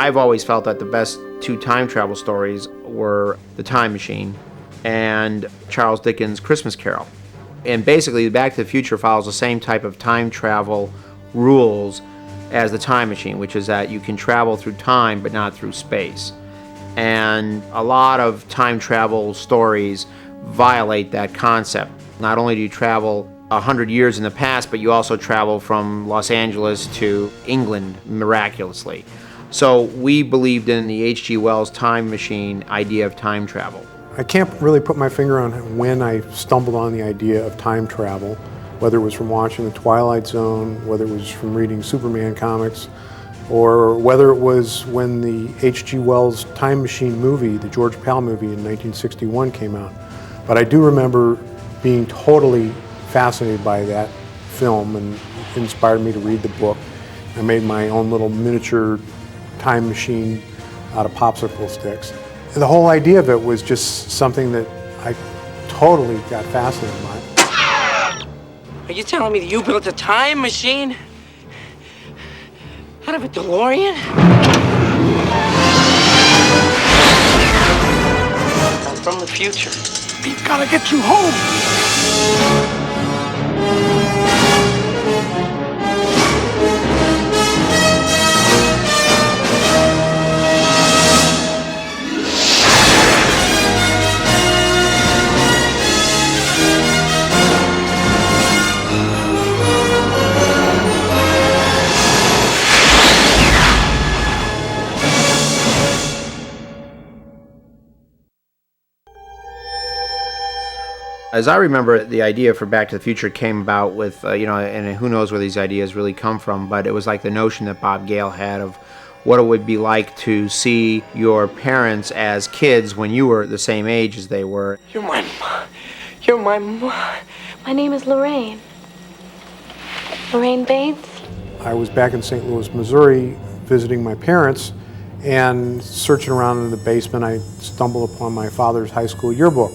I've always felt that the best two time travel stories were The Time Machine and Charles Dickens' Christmas Carol. And basically, Back to the Future follows the same type of time travel rules as The Time Machine, which is that you can travel through time but not through space. And a lot of time travel stories violate that concept. Not only do you travel 100 years in the past, but you also travel from Los Angeles to England miraculously. So we believed in the H.G. Wells Time Machine idea of time travel. I can't really put my finger on when I stumbled on the idea of time travel, whether it was from watching The Twilight Zone, whether it was from reading Superman comics, or whether it was when the H.G. Wells Time Machine movie, the George Pal movie in 1961 came out. But I do remember being totally fascinated by that film and it inspired me to read the book. I made my own little miniature time machine out of popsicle sticks. And the whole idea of it was just something that I totally got fascinated by. Are you telling me that you built a time machine out of a DeLorean? I'm from the future. We've got to get you home. As I remember, the idea for Back to the Future came about with, and who knows where these ideas really come from, but it was like the notion that Bob Gale had of what it would be like to see your parents as kids when you were the same age as they were. You're my mom. My name is Lorraine. Lorraine Baines. I was back in St. Louis, Missouri, visiting my parents, and searching around in the basement, I stumbled upon my father's high school yearbook.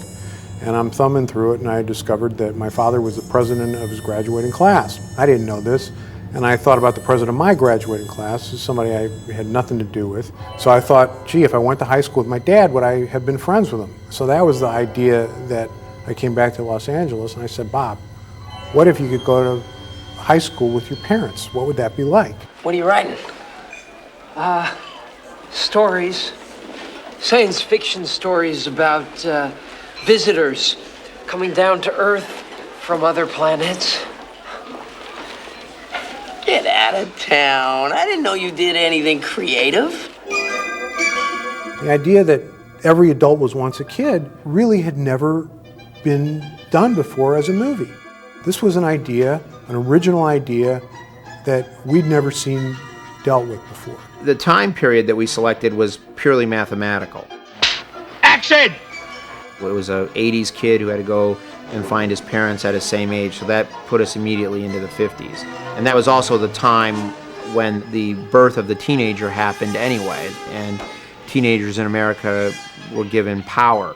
And I'm thumbing through it, and I discovered that my father was the president of his graduating class. I didn't know this, and I thought about the president of my graduating class as somebody I had nothing to do with. So I thought, gee, if I went to high school with my dad, would I have been friends with him? So that was the idea that I came back to Los Angeles, and I said, Bob, what if you could go to high school with your parents? What would that be like? What are you writing? Stories. Science fiction stories about, visitors coming down to Earth from other planets. Get out of town. I didn't know you did anything creative. The idea that every adult was once a kid really had never been done before as a movie. This was an idea, an original idea that we'd never seen dealt with before. The time period that we selected was purely mathematical. Action! It was an 80s kid who had to go and find his parents at his same age, so that put us immediately into the 50s. And that was also the time when the birth of the teenager happened anyway, and teenagers in America were given power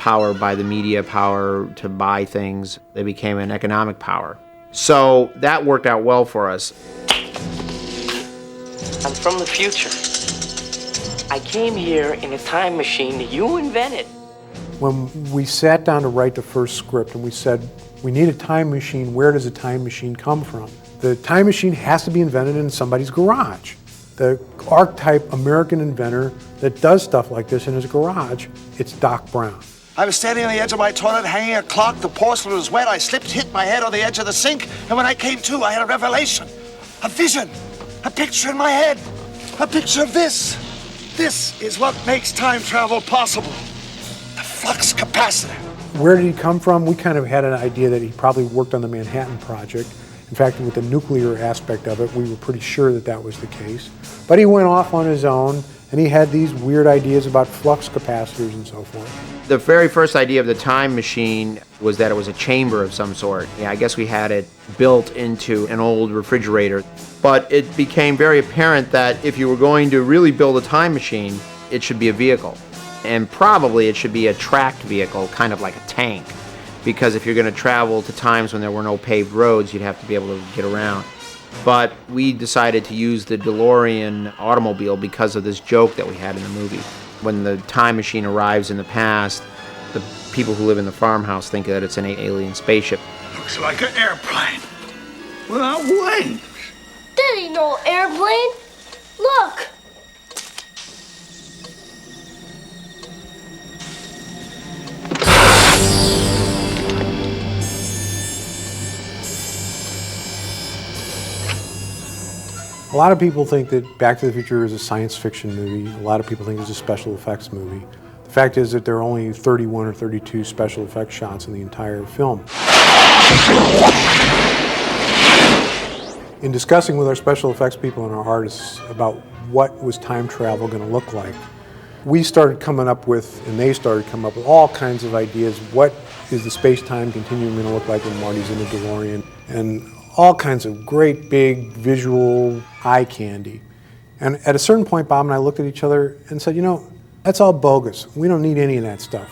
by the media, power to buy things. They became an economic power. So that worked out well for us. I'm from the future. I came here in a time machine that you invented. When we sat down to write the first script and we said, we need a time machine, where does a time machine come from? The time machine has to be invented in somebody's garage. The archetype American inventor that does stuff like this in his garage, it's Doc Brown. I was standing on the edge of my toilet, hanging a clock. The porcelain was wet. I slipped, hit my head on the edge of the sink, and when I came to, I had a revelation, a vision, a picture in my head, a picture of this. This is what makes time travel possible. The flux capacitor. Where did he come from? We kind of had an idea that he probably worked on the Manhattan Project. In fact, with the nuclear aspect of it, we were pretty sure that that was the case. But he went off on his own, and he had these weird ideas about flux capacitors and so forth. The very first idea of the time machine was that it was a chamber of some sort. Yeah, I guess we had it built into an old refrigerator. But it became very apparent that if you were going to really build a time machine, it should be a vehicle. And probably it should be a tracked vehicle, kind of like a tank. Because if you're going to travel to times when there were no paved roads, you'd have to be able to get around. But we decided to use the DeLorean automobile because of this joke that we had in the movie. When the time machine arrives in the past, the people who live in the farmhouse think that it's an alien spaceship. Looks like an airplane without wings. That ain't no airplane. Look. A lot of people think that Back to the Future is a science fiction movie. A lot of people think it's a special effects movie. The fact is that there are only 31 or 32 special effects shots in the entire film. In discussing with our special effects people and our artists about what was time travel going to look like, we started coming up with, and they started coming up with all kinds of ideas. What is the space-time continuum going to look like when Marty's in the DeLorean? And all kinds of great big visual eye candy. And at a certain point, Bob and I looked at each other and said, you know, that's all bogus. We don't need any of that stuff.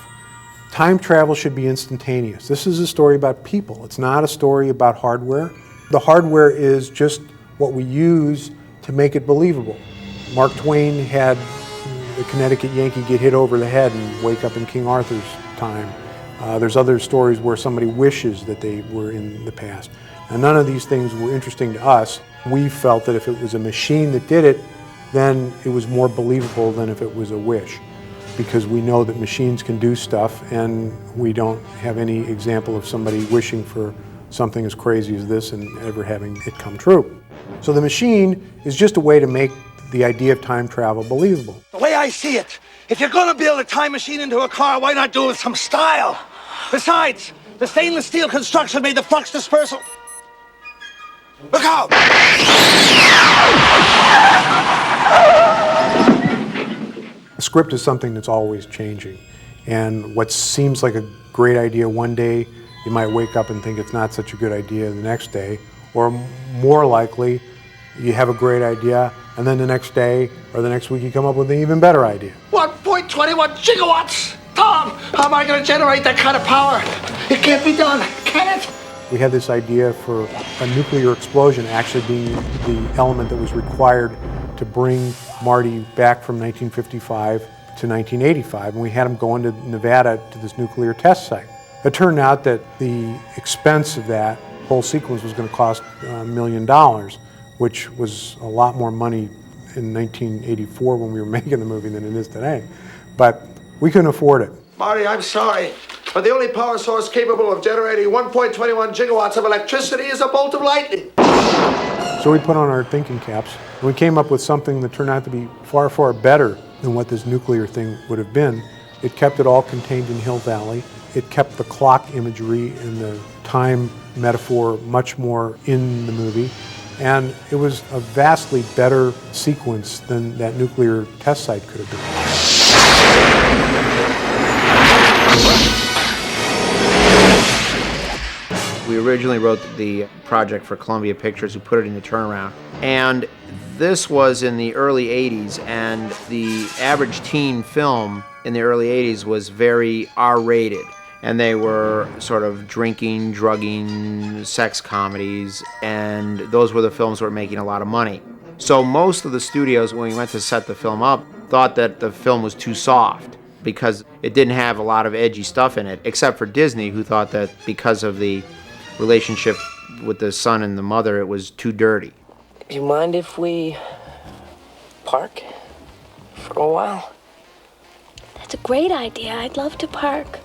Time travel should be instantaneous. This is a story about people. It's not a story about hardware. The hardware is just what we use to make it believable. Mark Twain had the Connecticut Yankee get hit over the head and wake up in King Arthur's time. There's other stories where somebody wishes that they were in the past. And none of these things were interesting to us. We felt that if it was a machine that did it, then it was more believable than if it was a wish, because we know that machines can do stuff, and we don't have any example of somebody wishing for something as crazy as this and ever having it come true. So the machine is just a way to make the idea of time travel believable. The way I see it, if you're gonna build a time machine into a car, why not do it with some style? Besides, the stainless steel construction made the flux dispersal. Look out! A script is something that's always changing, and what seems like a great idea one day, you might wake up and think it's not such a good idea the next day, or more likely, you have a great idea, and then the next day or the next week you come up with an even better idea. 1.21 gigawatts! Tom, how am I going to generate that kind of power? It can't be done, can it? We had this idea for a nuclear explosion actually being the element that was required to bring Marty back from 1955 to 1985, and we had him go into Nevada to this nuclear test site. It turned out that the expense of that whole sequence was going to cost $1 million, which was a lot more money in 1984 when we were making the movie than it is today. But we couldn't afford it. Marty, I'm sorry, but the only power source capable of generating 1.21 gigawatts of electricity is a bolt of lightning. So we put on our thinking caps, and we came up with something that turned out to be far, far better than what this nuclear thing would have been. It kept it all contained in Hill Valley. It kept the clock imagery and the time metaphor much more in the movie. And it was a vastly better sequence than that nuclear test site could have been. We originally wrote the project for Columbia Pictures, who put it into turnaround. And this was in the early 80s, and the average teen film in the early 80s was very R-rated. And they were sort of drinking, drugging, sex comedies, and those were the films that were making a lot of money. So most of the studios, when we went to set the film up, thought that the film was too soft because it didn't have a lot of edgy stuff in it, except for Disney, who thought that because of the relationship with the son and the mother, it was too dirty. Do you mind if we park for a while? That's a great idea. I'd love to park.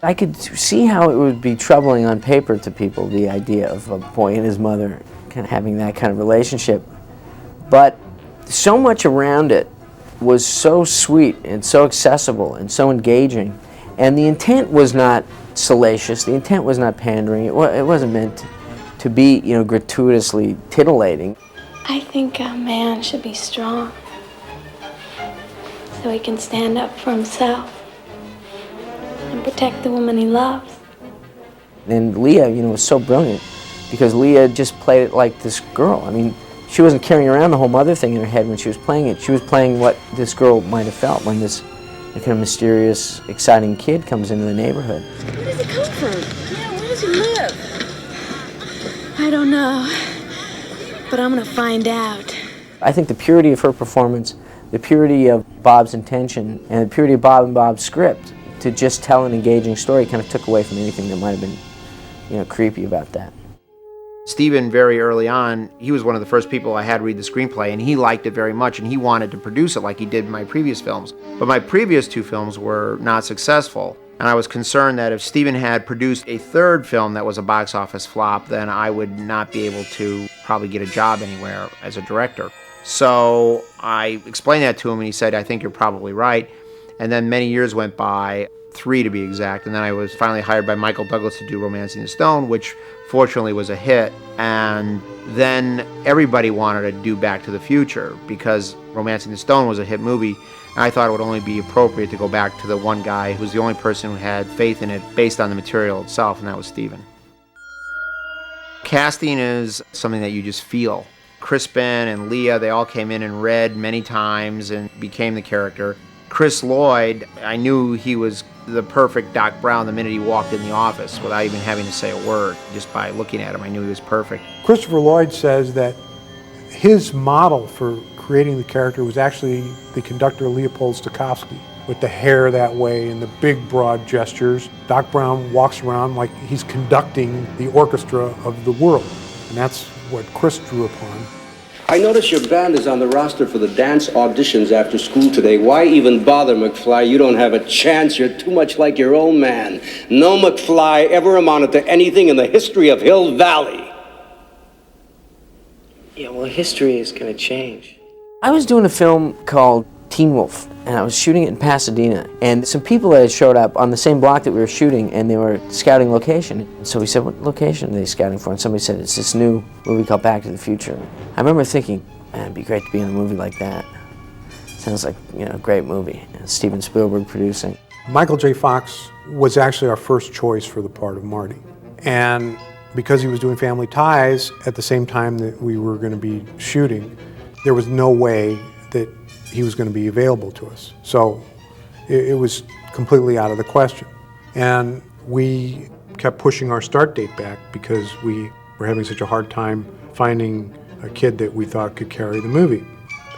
I could see how it would be troubling on paper to people, the idea of a boy and his mother kind of having that kind of relationship. But so much around it was so sweet and so accessible and so engaging. And the intent was not salacious. The intent was not pandering. It wasn't meant to be, gratuitously titillating. I think a man should be strong so he can stand up for himself and protect the woman he loves. And Leah, was so brilliant because Leah just played it like this girl. I mean, she wasn't carrying around the whole mother thing in her head when she was playing it. She was playing what this girl might have felt when this kind of mysterious, exciting kid comes into the neighborhood. Where does he come from? Yeah, where does he live? I don't know. but I'm gonna find out. I think the purity of her performance, the purity of Bob's intention, and the purity of Bob and Bob's script to just tell an engaging story kind of took away from anything that might have been, creepy about that. Steven, very early on, he was one of the first people I had read the screenplay, and he liked it very much, and he wanted to produce it like he did in my previous films. But my previous 2 films were not successful, and I was concerned that if Steven had produced a 3rd film that was a box office flop, then I would not be able to probably get a job anywhere as a director. So I explained that to him, and he said, I think you're probably right. And then many years went by, 3 to be exact, and then I was finally hired by Michael Douglas to do Romancing the Stone, which fortunately was a hit. And then everybody wanted to do Back to the Future because Romancing the Stone was a hit movie, and I thought it would only be appropriate to go back to the one guy who was the only person who had faith in it based on the material itself, and that was Steven. Casting is something that you just feel. Crispin and Leah, they all came in and read many times and became the character. Chris Lloyd, I knew he was the perfect Doc Brown the minute he walked in the office without even having to say a word. Just by looking at him, I knew he was perfect. Christopher Lloyd says that his model for creating the character was actually the conductor Leopold Stokowski, with the hair that way and the big broad gestures. Doc Brown walks around like he's conducting the orchestra of the world, and that's what Chris drew upon. I notice your band is on the roster for the dance auditions after school today. Why even bother, McFly? You don't have a chance. You're too much like your old man. No McFly ever amounted to anything in the history of Hill Valley. Yeah, well, history is gonna change. I was doing a film called Teen Wolf, and I was shooting it in Pasadena. And some people had showed up on the same block that we were shooting, and they were scouting location. And so we said, what location are they scouting for? And somebody said, it's this new movie called Back to the Future. I remember thinking, man, it'd be great to be in a movie like that. Sounds like, a great movie. And Steven Spielberg producing. Michael J. Fox was actually our first choice for the part of Marty. And because he was doing Family Ties at the same time that we were going to be shooting, there was no way that he was going to be available to us. So it was completely out of the question. And we kept pushing our start date back because we were having such a hard time finding a kid that we thought could carry the movie.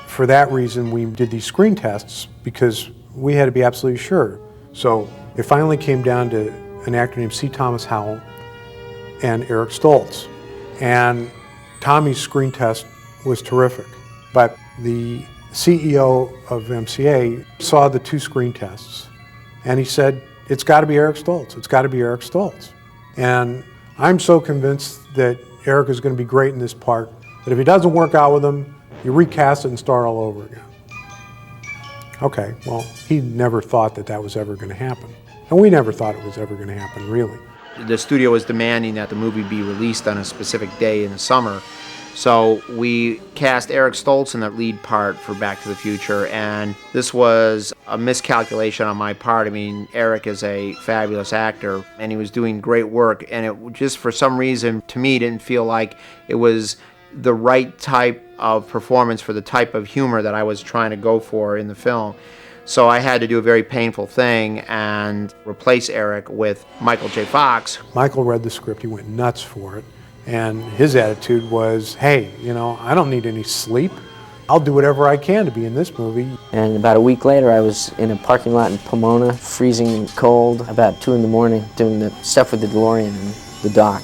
For that reason, we did these screen tests because we had to be absolutely sure. So it finally came down to an actor named C. Thomas Howell and Eric Stoltz. And Tommy's screen test was terrific, but the CEO of MCA saw the 2 screen tests, and he said, it's got to be Eric Stoltz. It's got to be Eric Stoltz. And I'm so convinced that Eric is going to be great in this part that if he doesn't work out with him, you recast it and start all over again. Okay, well, he never thought that that was ever going to happen. And we never thought it was ever going to happen, really. The studio was demanding that the movie be released on a specific day in the summer. So we cast Eric Stoltz in the lead part for Back to the Future, and this was a miscalculation on my part. I mean, Eric is a fabulous actor, and he was doing great work, and it just for some reason, to me, didn't feel like it was the right type of performance for the type of humor that I was trying to go for in the film. So I had to do a very painful thing and replace Eric with Michael J. Fox. Michael read the script, he went nuts for it. And his attitude was, hey, I don't need any sleep. I'll do whatever I can to be in this movie. And about a week later, I was in a parking lot in Pomona, freezing cold, about 2 in the morning, doing the stuff with the DeLorean and the dock.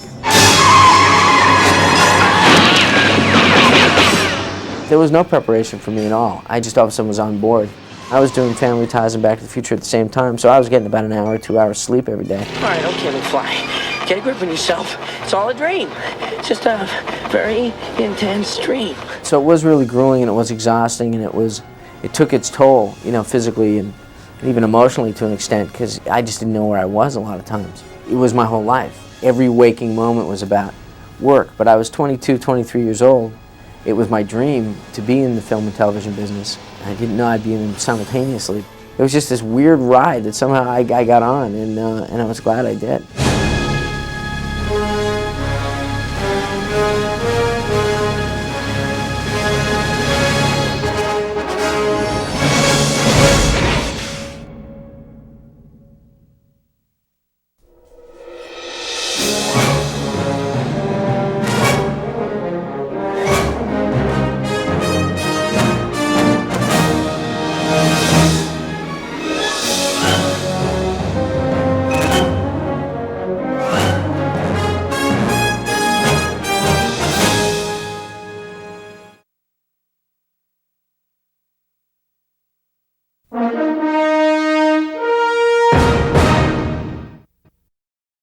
There was no preparation for me at all. I just all of a sudden was on board. I was doing Family Ties and Back to the Future at the same time, so I was getting about an hour, 2 hours sleep every day. All right, okay, McFly. Get a grip on yourself. It's all a dream. It's just a very intense dream. So it was really grueling, and it was exhausting, and it took its toll, physically and even emotionally to an extent, because I just didn't know where I was a lot of times. It was my whole life. Every waking moment was about work, but I was 22, 23 years old. It was my dream to be in the film and television business. I didn't know I'd be in them simultaneously. It was just this weird ride that somehow I got on, and I was glad I did. Thank you.